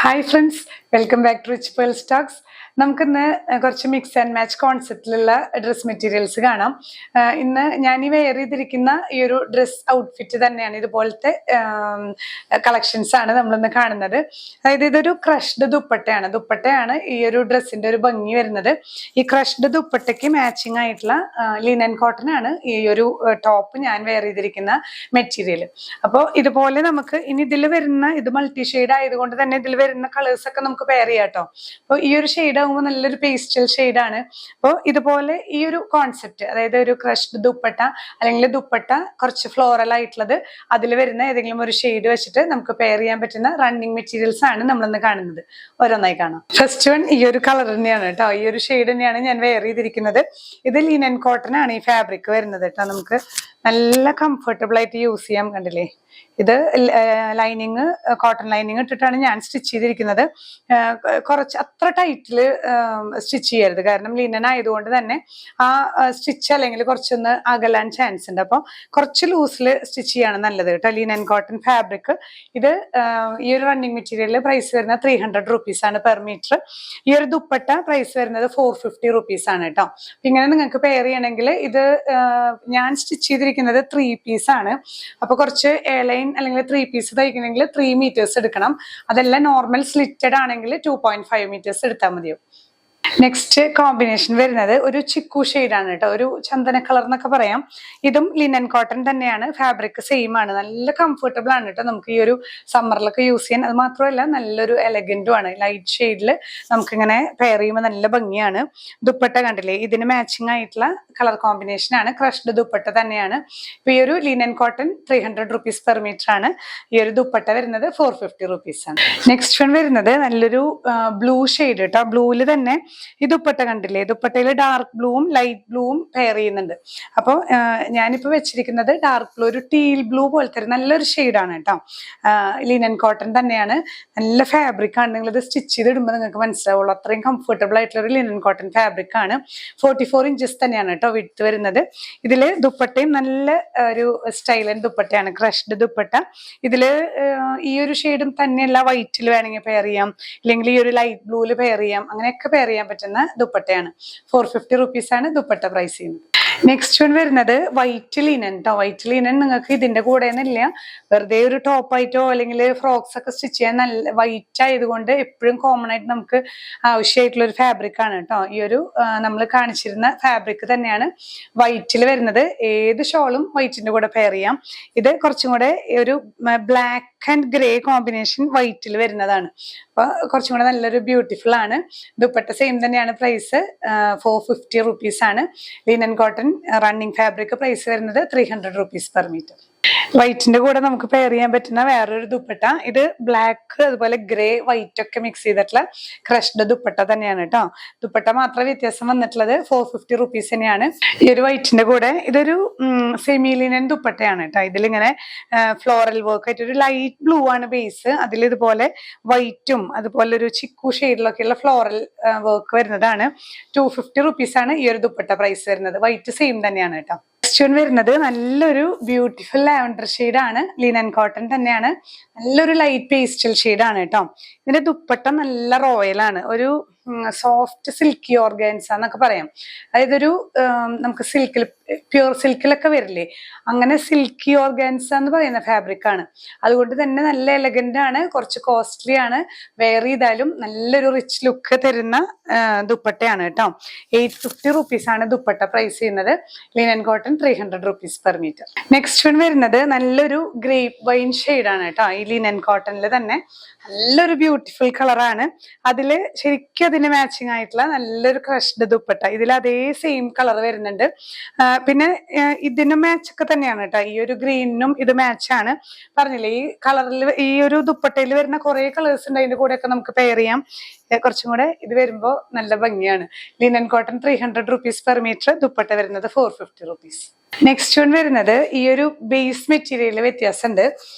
Hi friends, welcome back to rich pearl stocks. നമുക്കിന്ന് കുറച്ച് mix and match കോൺസെപ്റ്റിലുള്ള dress materials കാണാം. ഇന്ന് ഞാൻ ഈ വെയർ ചെയ്തിരിക്കുന്ന ഈ ഒരു ഡ്രസ് ഔട്ട്ഫിറ്റ് തന്നെയാണ്, ഇതുപോലത്തെ കളക്ഷൻസ് ആണ് നമ്മളിന്ന് കാണുന്നത്. അതായത് ഇതൊരു ക്രഷ്ഡ് ദുപ്പട്ടയാണ് ഈ ഒരു ഡ്രസ്സിന്റെ ഒരു ഭംഗി വരുന്നത്. ഈ ക്രഷ്ഡ് ദുപ്പട്ടയ്ക്ക് മാച്ചിങ് ആയിട്ടുള്ള ലിനൻ കോട്ടൺ ആണ് ഈ ഒരു ടോപ്പ് ഞാൻ വെയർ ചെയ്തിരിക്കുന്ന മെറ്റീരിയൽ. അപ്പോൾ ഇതുപോലെ നമുക്ക് ഇനി ഇതിൽ വരുന്ന ഇത് മൾട്ടി ഷെയ്ഡ് ആയതുകൊണ്ട് തന്നെ ഇതിൽ വരുന്ന കളേഴ്സ് ഒക്കെ നമുക്ക് പെയർ ചെയ്യാം കേട്ടോ. അപ്പോൾ ഈ ഒരു ഷെയ്ഡ് ആകുമ്പോൾ നല്ലൊരു പേസ്റ്റൽ ഷെയ്ഡാണ്. അപ്പോൾ ഇതുപോലെ ഈ ഒരു കോൺസെപ്റ്റ്, അതായത് ഒരു ക്രഷ്ഡ് ദുപ്പട്ട അല്ലെങ്കിൽ ദുപ്പട്ട കുറച്ച് ഫ്ലോറൽ ആയിട്ടുള്ളത്, അതിൽ വരുന്ന ഏതെങ്കിലും ഒരു ഷെയ്ഡ് വെച്ചിട്ട് നമുക്ക് പെയർ ചെയ്യാൻ പറ്റുന്ന റണ്ണിങ് മെറ്റീരിയൽസ് ആണ് നമ്മളിന്ന് കാണുന്നത്. ഓരോന്നായി കാണാം. ഫസ്റ്റ് വൺ ഈ ഒരു കളർ തന്നെയാണ് കേട്ടോ, ഈ ഒരു ഷെയ്ഡ് തന്നെയാണ് ഞാൻ വെയർ ചെയ്തിരിക്കുന്നത്. ഇത് ലിനൻ കോട്ടൺ ആണ് ഈ ഫാബ്രിക് വരുന്നത് കേട്ടോ. നമുക്ക് നല്ല കംഫർട്ടബിൾ ആയിട്ട് യൂസ് ചെയ്യാം. കണ്ടില്ലേ, ഇത് ലൈനിങ് കോട്ടൺ ലൈനിങ് ഇട്ടിട്ടാണ് ഞാൻ സ്റ്റിച്ച് ചെയ്തിരിക്കുന്നത്. കുറച്ച് അത്ര ടൈറ്റില് സ്റ്റിച്ച് ചെയ്യരുത്, കാരണം ലിനൻ ആയതുകൊണ്ട് തന്നെ ആ സ്റ്റിച്ച് അല്ലെങ്കിൽ കുറച്ചൊന്ന് അകലാൻ ചാൻസ് ഉണ്ട്. അപ്പോൾ കുറച്ച് ലൂസിൽ സ്റ്റിച്ച് ചെയ്യാണ് നല്ലത് കേട്ടോ. Linen cotton fabric. ഇത് ഈ ഒരു റണ്ണിങ് മെറ്റീരിയൽ പ്രൈസ് വരുന്നത് 300 rupees ആണ് പെർ മീറ്റർ. ഈ ഒരു ദുപ്പട്ട പ്രൈസ് വരുന്നത് 450 rupees ആണ് കേട്ടോ. ഇങ്ങനെ നിങ്ങൾക്ക് പെയർ ചെയ്യണമെങ്കിൽ ഇത് ഞാൻ സ്റ്റിച്ച് ചെയ്തിരിക്കുന്നത് 3 piece ആണ്. അപ്പൊ കുറച്ച് ലൈൻ അല്ലെങ്കിൽ 3 piece തയ്ക്കണമെങ്കിൽ 3 meters എടുക്കണം. അതെല്ലാം നോർമൽ സ്ലിറ്റഡ് ആണെങ്കിൽ 2.5 meters എടുത്താൽ മതിയോ. നെക്സ്റ്റ് കോമ്പിനേഷൻ വരുന്നത് ഒരു ചിക്കു ഷെയ്ഡാണ് കേട്ടോ, ഒരു ചന്ദന കളർ എന്നൊക്കെ പറയാം. ഇതും ലിനൻ കോട്ടൺ തന്നെയാണ്, ഫാബ്രിക് സെയിം ആണ്. നല്ല കംഫർട്ടബിൾ ആണ് കേട്ടോ, നമുക്ക് ഈ ഒരു സമ്മറിലൊക്കെ യൂസ് ചെയ്യാൻ. അത് മാത്രമല്ല നല്ലൊരു എലഗന്റും ആണ്. ലൈറ്റ് ഷെയ്ഡിൽ നമുക്കിങ്ങനെ പെയർ ചെയ്യുമ്പോൾ നല്ല ഭംഗിയാണ്. ദുപ്പട്ട കണ്ടില്ലേ, ഇതിന് മാച്ചിങ് ആയിട്ടുള്ള കളർ കോമ്പിനേഷൻ ആണ്. ക്രഷ്ഡ് ദുപ്പട്ട തന്നെയാണ്. ഇപ്പൊ ഈ ഒരു linen cotton 300 rupees per metre ആണ്. ഈ ഒരു ദുപ്പട്ട വരുന്നത് 450 rupees ആണ്. നെക്സ്റ്റ് വൺ വരുന്നത് നല്ലൊരു ബ്ലൂ ഷെയ്ഡ് കേട്ടോ. ബ്ലൂവിൽ തന്നെ ഈ ദുപ്പട്ട കണ്ടില്ലേ, ദുപ്പട്ടയിൽ ഡാർക്ക് ബ്ലൂവും ലൈറ്റ് ബ്ലൂവും പെയർ ചെയ്യുന്നുണ്ട്. അപ്പോൾ ഞാനിപ്പോൾ വെച്ചിരിക്കുന്നത് ഡാർക്ക് ബ്ലൂ, ഒരു ടീൽ ബ്ലൂ പോലത്തെ നല്ലൊരു ഷെയ്ഡാണ് കേട്ടോ. ലിനൻ കോട്ടൺ തന്നെയാണ്, നല്ല ഫാബ്രിക് ആണ്. നിങ്ങളിത് സ്റ്റിച്ച് ചെയ്തിടുമ്പോൾ നിങ്ങൾക്ക് മനസ്സിലാവുള്ളൂ, അത്രയും കംഫർട്ടബിൾ ആയിട്ടുള്ള ഒരു ലിനൻ കോട്ടൺ ഫാബ്രിക് ആണ്. 44 inches തന്നെയാണ് കേട്ടോ വിഡ്ത്ത് വരുന്നത്. ഇതില് ദുപ്പട്ടയും നല്ല ഒരു സ്റ്റൈലൻ ദുപ്പട്ടയാണ്, ക്രഷ്ഡ് ദുപ്പട്ട. ഇതില് ഈ ഒരു ഷെയ്ഡും തന്നെയല്ല, വൈറ്റിൽ വേണമെങ്കിൽ പെയർ ചെയ്യാം, ഇല്ലെങ്കിൽ ഈ ഒരു ലൈറ്റ് ബ്ലൂവിൽ പെയർ ചെയ്യാം, അങ്ങനെയൊക്കെ പെയർ ചെയ്യാൻ പറ്റുന്ന ദുപ്പട്ടയാണ്. 450 rupees ആണ് ദുപ്പട്ട പ്രൈസ് ചെയ്യുന്നത്. നെക്സ്റ്റ് വൺ വരുന്നത് വൈറ്റ് ലിനൻ കേട്ടോ. വൈറ്റ് ലിനൻ നിങ്ങൾക്ക് ഇതിന്റെ കൂടെ ഒന്നുമില്ല, വെറുതെ ഒരു ടോപ്പായിട്ടോ അല്ലെങ്കിൽ ഫ്രോക്സ് ഒക്കെ സ്റ്റിച്ച് ചെയ്യാൻ നല്ല വൈറ്റ് ആയതുകൊണ്ട് എപ്പോഴും കോമൺ ആയിട്ട് നമുക്ക് ആവശ്യമായിട്ടുള്ള ഒരു ഫാബ്രിക് ആണ് കേട്ടോ. ഈ ഒരു നമ്മൾ കാണിച്ചിരുന്ന ഫാബ്രിക് തന്നെയാണ് വൈറ്റിൽ വരുന്നത്. ഏത് ഷോളും വൈറ്റിന്റെ കൂടെ പെയർ ചെയ്യാം. ഇത് കുറച്ചും കൂടെ ഒരു ബ്ലാക്ക് ആൻഡ് ഗ്രേ കോമ്പിനേഷൻ വൈറ്റിൽ വരുന്നതാണ്. അപ്പൊ കുറച്ചും കൂടെ നല്ലൊരു ബ്യൂട്ടിഫുൾ ആണ്. ദുപ്പട്ട സെയിം തന്നെയാണ്, പ്രൈസ് 450 rupees ആണ്. Linen cotton running fabric price വരുന്നത് 300 rupees പെർ മീറ്റർ. വൈറ്റിന്റെ കൂടെ നമുക്ക് പെയർ ചെയ്യാൻ പറ്റുന്ന വേറൊരു ദുപ്പട്ട, ഇത് ബ്ലാക്ക് അതുപോലെ ഗ്രേ വൈറ്റ് ഒക്കെ മിക്സ് ചെയ്തിട്ടുള്ള ക്രഷ്ഡ് ദുപ്പട്ട തന്നെയാണ് കേട്ടോ. ദുപ്പട്ട മാത്രമേ വ്യത്യാസം വന്നിട്ടുള്ളത്. 450 rupees തന്നെയാണ്. ഈ ഒരു വൈറ്റിന്റെ കൂടെ ഇതൊരു സെമി ലിനൻ ദുപ്പട്ടയാണ് കേട്ടോ. ഇതിലിങ്ങനെ ഫ്ലോറൽ വർക്ക് ആയിട്ട് ഒരു ലൈറ്റ് ബ്ലൂ ആണ് ബേസ്, അതിൽ ഇതുപോലെ വൈറ്റും അതുപോലെ ഒരു ചിക്കു ഷെയ്ഡിലൊക്കെയുള്ള ഫ്ലോറൽ വർക്ക് വരുന്നതാണ്. 250 rupees ആണ് ഈ ഒരു ദുപ്പട്ട പ്രൈസ് വരുന്നത്. വൈറ്റ് സെയിം തന്നെയാണ് കേട്ടോ. നെക്സ്റ്റ് വരുന്നത് നല്ലൊരു ബ്യൂട്ടിഫുൾ ലാവൻഡർ ഷെയ്ഡാണ്, ലിനൻ കോട്ടൺ തന്നെയാണ്. നല്ലൊരു ലൈറ്റ് പേസ്റ്റൽ ഷെയ്ഡാണ് കേട്ടോ. ഇതിന്റെ ദുപ്പട്ട നല്ല റോയലാണ്, ഒരു സോഫ്റ്റ് സിൽക്കി ഓർഗാൻസ എന്നൊക്കെ പറയാം. അതായത് ഒരു നമുക്ക് സിൽക്കിൽ പ്യൂർ സിൽക്കിലൊക്കെ വരില്ലേ, അങ്ങനെ സിൽക്കി ഓർഗാൻസ എന്ന് പറയുന്ന ഫാബ്രിക് ആണ്. അതുകൊണ്ട് തന്നെ നല്ല എലഗന്റ് ആണ്, കുറച്ച് കോസ്റ്റ്ലി ആണ്. വെയർ ചെയ്താലും നല്ലൊരു റിച്ച് ലുക്ക് തരുന്ന ദുപ്പട്ടയാണ് കേട്ടോ. 850 rupees ആണ് ദുപ്പട്ട പ്രൈസ് ചെയ്യുന്നത്. Linen cotton 300 rupees per metre. Next one വരുന്നത് നല്ലൊരു ഗ്രേപ്പ് വൈൻ ഷെയ്ഡാണ് കേട്ടോ. ഈ ലിനൻ കോട്ടണിൽ തന്നെ നല്ലൊരു ബ്യൂട്ടിഫുൾ കളറാണ്. അതില് ശരിക്കും അതിന് മാച്ചിങ് ആയിട്ടുള്ള നല്ലൊരു ക്രഷ്ഡ് ദുപ്പട്ട, ഇതിൽ അതേ സെയിം കളർ വരുന്നുണ്ട്. പിന്നെ ഇതിനും മാച്ച് ഒക്കെ തന്നെയാണ് കേട്ടോ. ഈ ഒരു ഗ്രീനും ഇത് മാച്ചാണ്. പറഞ്ഞില്ലേ, ഈ കളറിൽ ഈ ഒരു ദുപ്പട്ടയിൽ വരുന്ന കുറെ കളേഴ്സ് ഉണ്ട്, അതിന്റെ കൂടെ ഒക്കെ നമുക്ക് പെയർ ചെയ്യാം. കുറച്ചും കൂടെ ഇത് വരുമ്പോ നല്ല ഭംഗിയാണ്. Linen cotton 300 rupees per metre, dupatta വരുന്നത് 450 rupees. നെക്സ്റ്റ് വൺ വരുന്നത് ഈ ഒരു ബേസ് മെറ്റീരിയൽ വ്യത്യാസമുണ്ട്.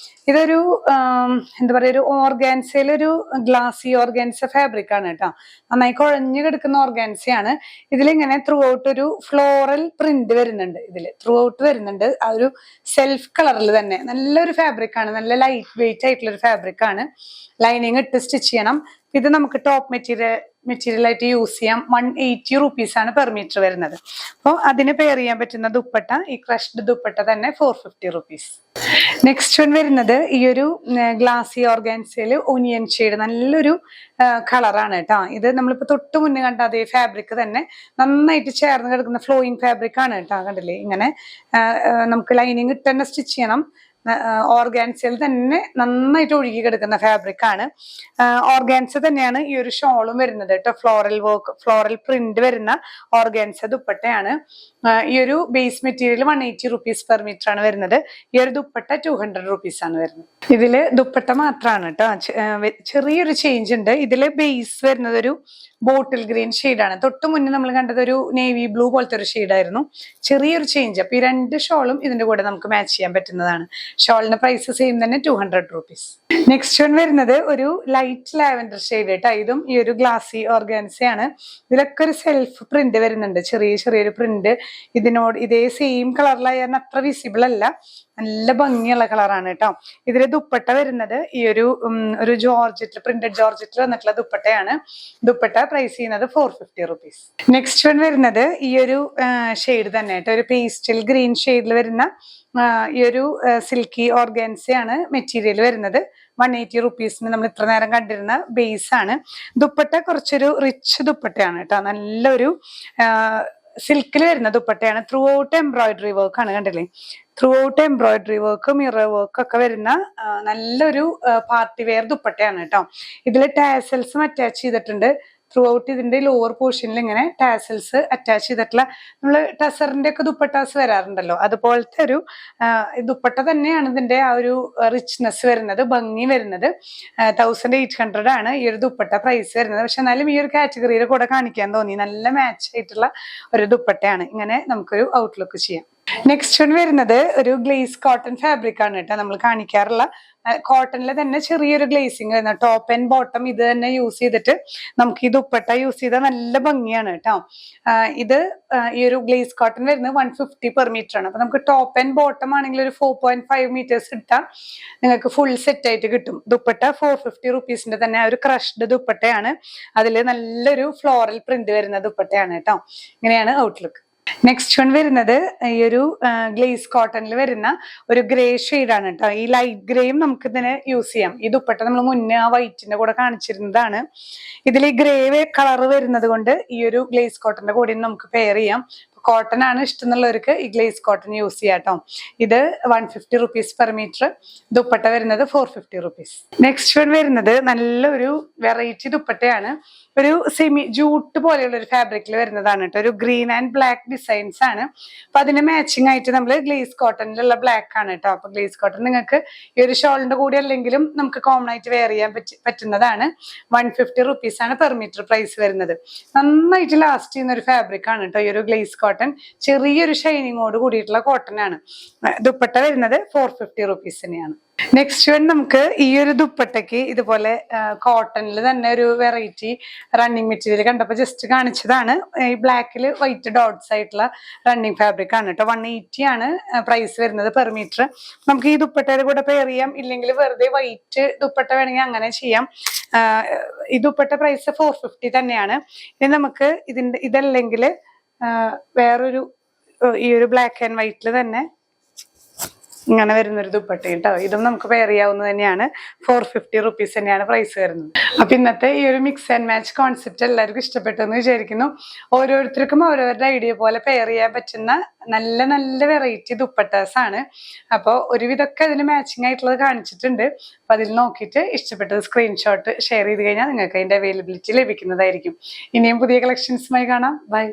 ഇതൊരു എന്താ പറയുക, ഒരു ഓർഗാൻസയിലൊരു ഗ്ലാസി ഓർഗാൻസ ഫാബ്രിക് ആണ് കേട്ടോ. നന്നായി കുഴഞ്ഞു കിടക്കുന്ന ഓർഗാൻസയാണ്. ഇതിലിങ്ങനെ ത്രൂ ഔട്ട് ഒരു ഫ്ലോറൽ പ്രിന്റ് വരുന്നുണ്ട്. ഇതിൽ ത്രൂ ഔട്ട് വരുന്നുണ്ട്. ആ ഒരു സെൽഫ് കളറിൽ തന്നെ നല്ലൊരു ഫാബ്രിക് ആണ്. നല്ല ലൈറ്റ് വെയിറ്റ് ആയിട്ടുള്ള ഒരു ഫാബ്രിക് ആണ്. ലൈനിങ് ഇട്ട് സ്റ്റിച്ച് ചെയ്യണം. ഇത് നമുക്ക് ടോപ്പ് മെറ്റീരിയൽ ആയിട്ട് യൂസ് ചെയ്യാം. 180 rupees ആണ് പെർ മീറ്റർ വരുന്നത്. അപ്പോൾ അതിന് പെയർ ചെയ്യാൻ പറ്റുന്ന ദുപ്പട്ട, ഈ ക്രഷ്ഡ് ദുപ്പട്ട തന്നെ 450 rupees. നെക്സ്റ്റ് വൺ വരുന്നത് ഈ ഒരു ഗ്ലാസി ഓർഗാൻസയിൽ ഒനിയൻ ഷെയ്ഡ്, നല്ലൊരു കളറാണ് കേട്ടോ. ഇത് നമ്മളിപ്പോ തൊട്ട് മുന്നേ കണ്ട അതേ ഫാബ്രിക് തന്നെ നന്നായിട്ട് ചേർന്ന് കിടക്കുന്ന ഫ്ലോയിങ് ഫാബ്രിക് ആണ് കേട്ടോ. കണ്ടില്ലേ, ഇങ്ങനെ നമുക്ക് ലൈനിങ് ഇട്ട് തന്നെ സ്റ്റിച്ച് ചെയ്യണം. ഓർഗാൻസയിൽ തന്നെ നന്നായിട്ട് ഒഴുകി കിടക്കുന്ന ഫാബ്രിക് ആണ്. ഓർഗാൻസ തന്നെയാണ് ഈ ഒരു ഷോളും വരുന്നത് കേട്ടോ. ഫ്ലോറൽ പ്രിന്റ് വരുന്ന ഓർഗാൻസ ദുപ്പട്ടയാണ്. ഈ ഒരു base material 180 rupees per metre ആണ് വരുന്നത്. ഈ ഒരു ദുപ്പട്ട 200 rupees ആണ് വരുന്നത്. ഇതില് ദുപ്പട്ട മാത്രമാണ് കേട്ടോ. ചെറിയൊരു ചേഞ്ച് ഉണ്ട്. ഇതില് ബേസ് വരുന്നത് ഒരു ബോട്ടിൽ ഗ്രീൻ ഷെയ്ഡാണ്. തൊട്ട് മുന്നേ നമ്മൾ കണ്ടത് ഒരു നേവി ബ്ലൂ പോലത്തെ ഒരു ഷെയ്ഡായിരുന്നു. ചെറിയൊരു ചേഞ്ച്. അപ്പൊ ഈ രണ്ട് ഷോളും ഇതിന്റെ കൂടെ നമുക്ക് മാച്ച് ചെയ്യാൻ പറ്റുന്നതാണ്. ഷോളിന്റെ പ്രൈസ് സെയിം തന്നെ 200 rupees. നെക്സ്റ്റ് വൺ വരുന്നത് ഒരു ലൈറ്റ് ലാവൻഡർ ഷെയ്ഡ് കേട്ടോ. ഇതും ഈ ഒരു ഗ്ലാസി ഓർഗാൻസയാണ്. ഇതിലൊക്കെ ഒരു സെൽഫ് പ്രിന്റ് വരുന്നുണ്ട്, ചെറിയൊരു പ്രിന്റ്. ഇതിനോട് ഇതേ സെയിം കളറിലായ അത്ര വിസിബിൾ അല്ല, നല്ല ഭംഗിയുള്ള കളറാണ് കേട്ടോ. ഇതില് ദുപ്പട്ട വരുന്നത് ഈ ഒരു പ്രിന്റഡ് ജോർജറ്റിൽ വന്നിട്ടുള്ള ദുപ്പട്ടയാണ്. ദുപ്പട്ട പ്രൈസ് ചെയ്യുന്നത് 450 rupees. നെക്സ്റ്റ് വൺ വരുന്നത് ഈ ഒരു ഷെയ്ഡ് തന്നെ കേട്ടോ. ഒരു പേസ്റ്റൽ ഗ്രീൻ ഷെയ്ഡിൽ വരുന്ന ഈ ഒരു സിൽക്കി ഓർഗാൻസയാണ് മെറ്റീരിയൽ വരുന്നത്. 180 rupees നമ്മൾ ഇത്ര നേരം കണ്ടിരുന്ന ബേസ് ആണ്. ദുപ്പട്ട കുറച്ചൊരു റിച്ച് ദുപ്പട്ടയാണ് കേട്ടോ. നല്ലൊരു സിൽക്കിൽ വരുന്ന ദുപ്പട്ടയാണ്. ത്രൂ ഔട്ട് എംബ്രോയിഡറി വർക്ക് ആണ്. കണ്ടില്ലേ, through out embroidery work, mirror work ഒക്കെ വരുന്ന നല്ലൊരു പാർട്ടി വെയർ ദുപ്പട്ടയാണ് കേട്ടോ. ഇതിൽ ടാസൽസും അറ്റാച്ച് ചെയ്തിട്ടുണ്ട്. ത്രൂ ഔട്ട് ഇതിന്റെ ലോവർ പോർഷനിൽ ഇങ്ങനെ ടാസൽസ് അറ്റാച്ച് ചെയ്തിട്ടുള്ള, നമ്മള് ടസറിന്റെ ഒക്കെ ദുപ്പട്ടാസ് വരാറുണ്ടല്ലോ, അതുപോലത്തെ ഒരു ദുപ്പട്ട തന്നെയാണ്. ഇതിന്റെ ആ ഒരു റിച്ച്നെസ് വരുന്നത്, ഭംഗി വരുന്നത്. 1800 ആണ് ഈ ഒരു ദുപ്പട്ട പ്രൈസ് വരുന്നത്. പക്ഷെ എന്നാലും ഈ ഒരു കാറ്റഗറിയുടെ കൂടെ കാണിക്കാൻ തോന്നി. നല്ല മാച്ച് ആയിട്ടുള്ള ഒരു ദുപ്പട്ടയാണ്. ഇങ്ങനെ നമുക്കൊരു ഔട്ട്ലുക്ക് ചെയ്യാം. നെക്സ്റ്റ് വൺ വരുന്നത് ഒരു ഗ്ലേസ് കോട്ടൺ ഫാബ്രിക് ആണ് കേട്ടോ. നമ്മൾ കാണിക്കാറുള്ള കോട്ടണില് തന്നെ ചെറിയൊരു ഗ്ലേസിങ് വരുന്ന ടോപ്പ് ആൻഡ് ബോട്ടം ഇത് തന്നെ യൂസ് ചെയ്തിട്ട് നമുക്ക് ഈ ദുപ്പട്ട യൂസ് ചെയ്താൽ നല്ല ഭംഗിയാണ് കേട്ടോ. ഇത് ഈ ഒരു ഗ്ലേസ് കോട്ടൺ വരുന്നത് 150 per meter ആണ്. അപ്പൊ നമുക്ക് ടോപ്പ് ആൻഡ് ബോട്ടം ആണെങ്കിൽ ഒരു 4.5 meters ഇട്ടാൽ നിങ്ങൾക്ക് ഫുൾ സെറ്റ് ആയിട്ട് കിട്ടും. ദുപ്പട്ട 450 rupees തന്നെ ഒരു ക്രഷ്ഡ് ദുപ്പട്ടയാണ്. അതിൽ നല്ലൊരു ഫ്ലോറൽ പ്രിന്റ് വരുന്ന ദുപ്പട്ടയാണ് കേട്ടോ. ഇങ്ങനെയാണ് ഔട്ട്ലുക്ക്. നെക്സ്റ്റ് വൺ വരുന്നത് ഈ ഒരു ഗ്ലേസ് കോട്ടണിൽ വരുന്ന ഒരു ഗ്രേ ഷെയ്ഡാണ് കേട്ടോ. ഈ ലൈറ്റ് ഗ്രേയും നമുക്ക് ഇതിന് യൂസ് ചെയ്യാം. ഈ ദുപ്പട്ട നമ്മൾ മുന്നേ ആ വൈറ്റിന്റെ കൂടെ കാണിച്ചിരുന്നതാണ്. ഇതിൽ ഈ ഗ്രേ കളർ വരുന്നത് കൊണ്ട് ഈ ഒരു ഗ്ലേസ് കോട്ടന്റെ കൂടെ നമുക്ക് പെയർ ചെയ്യാം. കോട്ടൺ ആണ് ഇഷ്ടം എന്നുള്ളവർക്ക് ഈ ഗ്ലേസ് കോട്ടൺ യൂസ് ചെയ്യാം കേട്ടോ. ഇത് 150 rupees per meter. ദുപ്പട്ട വരുന്നത് 450 rupees. നെക്സ്റ്റ് വൺ വരുന്നത് നല്ലൊരു വെറൈറ്റി ദുപ്പട്ടയാണ്. ഒരു സെമി ജൂട്ട് പോലെയുള്ള ഒരു ഫാബ്രിക്കിൽ വരുന്നതാണ് കേട്ടോ. ഒരു ഗ്രീൻ ആൻഡ് ബ്ലാക്ക് ഡിസൈൻസ് ആണ്. അപ്പൊ അതിന് മാച്ചിങ് ആയിട്ട് നമ്മൾ ഗ്ലേസ് കോട്ടണിലുള്ള ബ്ലാക്ക് ആണ് കേട്ടോ. അപ്പൊ ഗ്ലേസ് കോട്ടൺ നിങ്ങൾക്ക് ഈ ഒരു ഷോളിന്റെ കൂടെ അല്ലെങ്കിലും നമുക്ക് കോമൺ ആയിട്ട് വെയർ ചെയ്യാൻ പറ്റുന്നതാണ്. 150 rupees ആണ് പെർ മീറ്റർ പ്രൈസ് വരുന്നത്. നന്നായിട്ട് ലാസ്റ്റ് ചെയ്യുന്ന ഒരു ഫാബ്രിക് ആണ് കേട്ടോ ഈ ഒരു ഗ്ലേസ് കോട്ടൺ. ചെറിയൊരു ഷൈനിങ്ങോട് കൂടിയിട്ടുള്ള കോട്ടൺ ആണ്. ദുപ്പട്ട വരുന്നത് 450 rupees തന്നെയാണ്. നെക്സ്റ്റ് വൺ നമുക്ക് ഈ ഒരു ദുപ്പട്ടയ്ക്ക് ഇതുപോലെ കോട്ടണിൽ തന്നെ ഒരു വെറൈറ്റി റണ്ണിങ് മെറ്റീരിയൽ കണ്ടപ്പോൾ ജസ്റ്റ് കാണിച്ചതാണ്. ഈ ബ്ലാക്കിൽ വൈറ്റ് ഡോട്ട്സ് ആയിട്ടുള്ള റണ്ണിങ് ഫാബ്രിക് ആണ് കേട്ടോ. 180 ആണ് പ്രൈസ് വരുന്നത് പെർ മീറ്റർ. നമുക്ക് ഈ ദുപ്പട്ടയുടെ കൂടെ പെയർ ചെയ്യാം, ഇല്ലെങ്കിൽ വെറുതെ വൈറ്റ് ദുപ്പട്ട വേണമെങ്കിൽ അങ്ങനെ ചെയ്യാം. ഈ ദുപ്പട്ട പ്രൈസ് 450 തന്നെയാണ്. ഇനി നമുക്ക് ഇതല്ലെങ്കിൽ വേറൊരു ഈ ഒരു ബ്ലാക്ക് ആൻഡ് വൈറ്റിൽ തന്നെ ഇങ്ങനെ വരുന്നൊരു ദുപ്പട്ട കേട്ടോ. ഇതും നമുക്ക് പെയർ ചെയ്യാവുന്നത് തന്നെയാണ്. 450 rupees തന്നെയാണ് പ്രൈസ് വരുന്നത്. അപ്പൊ ഇന്നത്തെ ഈ ഒരു മിക്സ് ആൻഡ് മാച്ച് കോൺസെപ്റ്റ് എല്ലാവർക്കും ഇഷ്ടപ്പെട്ടു എന്ന് വിചാരിക്കുന്നു. ഓരോരുത്തർക്കും അവരവരുടെ ഐഡിയ പോലെ പെയർ ചെയ്യാൻ പറ്റുന്ന നല്ല നല്ല വെറൈറ്റി ദുപ്പട്ടാസ് ആണ്. അപ്പോൾ ഒരുവിധമൊക്കെ അതിന് മാച്ചിങ് ആയിട്ടുള്ളത് കാണിച്ചിട്ടുണ്ട്. അപ്പൊ അതിൽ നോക്കിയിട്ട് ഇഷ്ടപ്പെട്ടത് സ്ക്രീൻഷോട്ട് ഷെയർ ചെയ്ത് കഴിഞ്ഞാൽ നിങ്ങൾക്ക് അതിന്റെ അവൈലബിലിറ്റി ലഭിക്കുന്നതായിരിക്കും. ഇനിയും പുതിയ കളക്ഷൻസുമായി കാണാം. ബൈ.